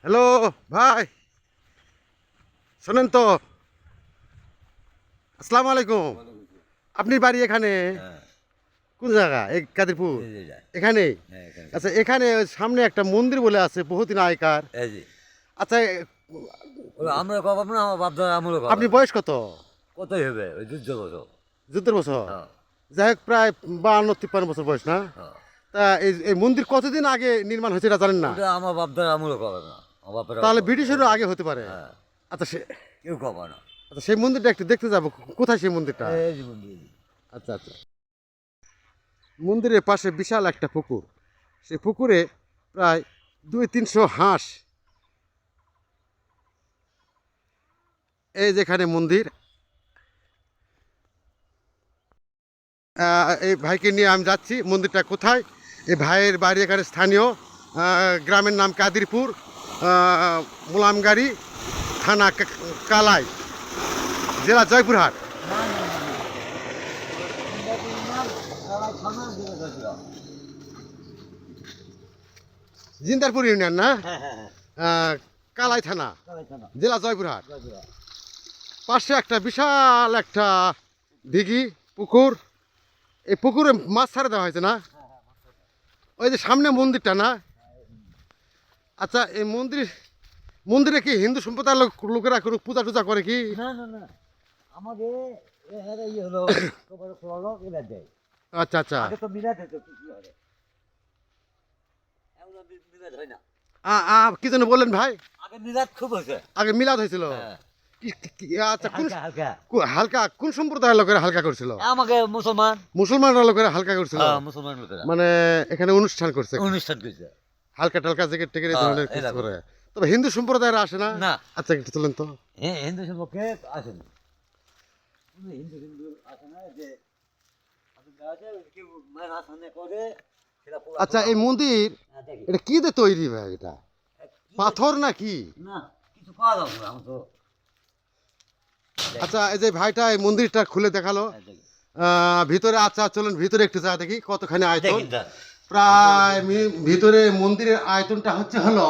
Hello ভাই, শোনেন তো। আসসালামু আলাইকুম। আপনি বাড়ি এখানে? হ্যাঁ, কোন জায়গা? এই কাদিরপুর এই যে যায়। এখানেই? হ্যাঁ, এখানে। আচ্ছা, এখানে ওই সামনে একটা মন্দির বলে আছে বহুদিন আগেকার। এই যে। আচ্ছা, ওই আমরা কবাব না, আমার বাপ দাদা আমলও কবাব। আপনি বয়স কত? কতই হবে? ওই 200 বছর। যুদ্ধের বছর? হ্যাঁ, যাই হোক, প্রায় 52-53 বছর বয়স না? হ্যাঁ। তা এই মন্দির কতদিন আগে নির্মাণ হয়েছে এটা জানেন না? ওটা আমার বাপ দাদা আমলও কবাব না। আমার বাপেরা তাহলে কবাব। ব্রিটিশেরও আগে হতে পারে। হ্যাঁ, আচ্ছা কেউ কবাব না। আচ্ছা, সেই মন্দিরটা একটু দেখতে যাবো। কোথায় সেই মন্দিরটা? এই যে বন্ধু, এই যে। আচ্ছা আচ্ছা। মন্দিরের পাশে বিশাল একটা পুকুর। সেই পুকুরে প্রায় 200-300 হাঁস। এই যেখানে মন্দির। এই ভাইকে নিয়ে আমি যাচ্ছি। মন্দিরটা কোথায়? এই ভাইয়ের বাড়ি এখানে স্থানীয়। গ্রামের নাম কাদিরপুর, মোলামগাড়ি, থানা কালাই, জেলা জয়পুরহাট। জিন্দারপুর ইউনিয়ন না? হ্যাঁ, হ্যাঁ, হ্যাঁ। কালাই থানা, কালাইছে না। জেলা জয়পুরহাট। কালাইছে না। পাশে একটা বিশাল একটা দিঘি, পুকুর। এই পুকুরে মাছ ছাড়ে দেওয়া হয়েছে না? ওই যে সামনে মন্দিরটা না? আচ্ছা, এই মন্দিরে কি হিন্দু সম্প্রদায়ের লোকেরা কোনো পূজা টুজা করে কি? না, না, না। আমাদের এখানে ইয়ে হলো, কবর খোলালো, এবার দেয়। আচ্ছা আচ্ছা। আগে তো মিলাদ হতো, কি হয়? এখন আর মিলাদ হয় না। কি যেন বললেন ভাই? আগে মিলাদ খুব হয়েছে। আগে মিলাদ হয়েছিল? হ্যাঁ। আচ্ছা, কোন হালকা হালকা। হালকা কোন সম্প্রদায়ের লোকেরা হালকা করছিল? আমাকে মুসলমান। মুসলমানরা লোকেরা হালকা করছিল? হ্যাঁ, মুসলমান লোকেরা মানে এখানে অনুষ্ঠান করছে, অনুষ্ঠান করছে। হালকা টালকা জ্যাকেট টেকেট এই হ্যাঁ, ধরনের কিছু এরকম। করে। তবে হিন্দু সম্প্রদায়ের আসে না? না। আচ্ছা, একটু তুলেন তো। হিন্দু সম্পর্কে আসেনি। হিন্দু হিন্দু আসে না যে আছে, কেউ মায়ের আসানে করে সেটা পোড়া আচ্ছা, টোড়া এই হয়। মন্দির হ্যাঁ, দেখি। এটা কি দিয়ে তৈরি ভাই? এটা পাথর না কি? না, কিছু পাওয়া যাবে না, আমি তো আচ্ছা, এই যে ভাইটা এই মন্দিরটা খুলে দেখালো। হ্যাঁ, দেখি। ভিতরে, আচ্ছা চলুন ভিতরে একটু যা দেখি কতখানি আয়তন। দেখি, দেখ। প্রায় ভিতরে মন্দিরের আয়তনটা হলো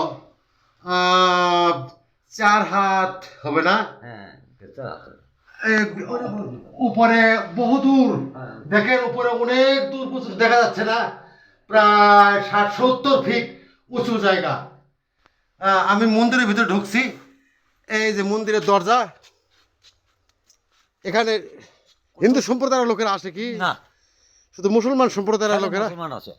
4 হাত হবে না? হ্যাঁ, এটা আছে। এ, উপরে বহুদূর হ্যাঁ। দেখেন, উপরে অনেক দূর পর্যন্ত দেখা যাচ্ছে না? প্রায় 60-70 ফিট উঁচু জায়গা। আমি মন্দিরের ভিতরে ঢুকছি। এই যে মন্দিরের দরজা। এখানে হিন্দু সম্প্রদায়ের লোকেরা আসে কি? না, শুধু মুসলমান সম্প্রদায়ের খালি লোকেরা মুসলমান আছে।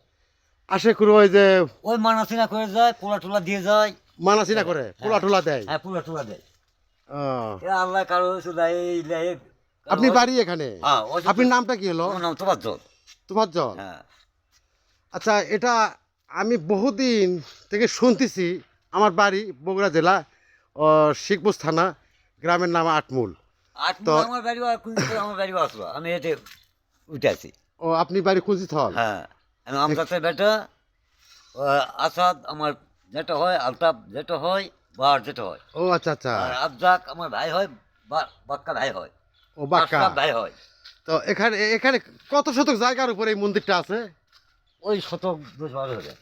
আসে করে ওই যে ওই মানাসিনা করে যায়, পোলা টোলা দিয়ে যায়। মানাসিনা করে পোলা টোলা দেয়। হ্যাঁ, পোলা টোলা দেয়। আহ, এ আল্লাহ কারো সুদা এই দেয়। আপনি বাড়ি এখানে? হ্যাঁ, ওই যে- আপনার নামটা কি হলো? আমার নাম তোফাজ্জল। তোমার জন? হ্যাঁ। আচ্ছা, এটা আমি বহুদিন থেকে শুনতেছি। আমার বাড়ি বগুড়া জেলা, শিখপুর থানা, গ্রামের নাম আটমূল। আট তো আমার বাড়িও আমার বাড়িও আসলো, আমি এতে উঠে আছি। ও, আপনি বাড়ি কুঞ্চিথল? হ্যাঁ, আমি আমজাতের বেটা। আসাদ আমার যেটা হয়, আলতাফ যেটা হয়, বার যেটা হয়। ও আচ্ছা আচ্ছা। আর আবজাক আমার ভাই হয়, বাক্কা ভাই হয়। ও বাক্কা। আশরাফ ভাই হয়। তো এখানে এখানে কত শতক জায়গার উপরে এই মন্দিরটা আছে? ওই শতক 10-12 হবে।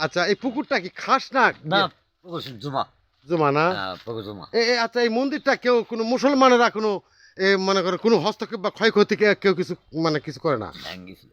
আচ্ছা, এই পুকুরটা কি খাস না? না, পুকুর জমা। জমা না? হ্যাঁ, পুকুর জমা। আচ্ছা, এই মন্দিরটা কেউ কোনো মুসলমানেরা কোনো মনে করে কোনো হস্তক্ষেপ বা ক্ষয়ক্ষতি কেউ কিছু মানে কিছু করে না? ভ্যাঙ্গিছিল।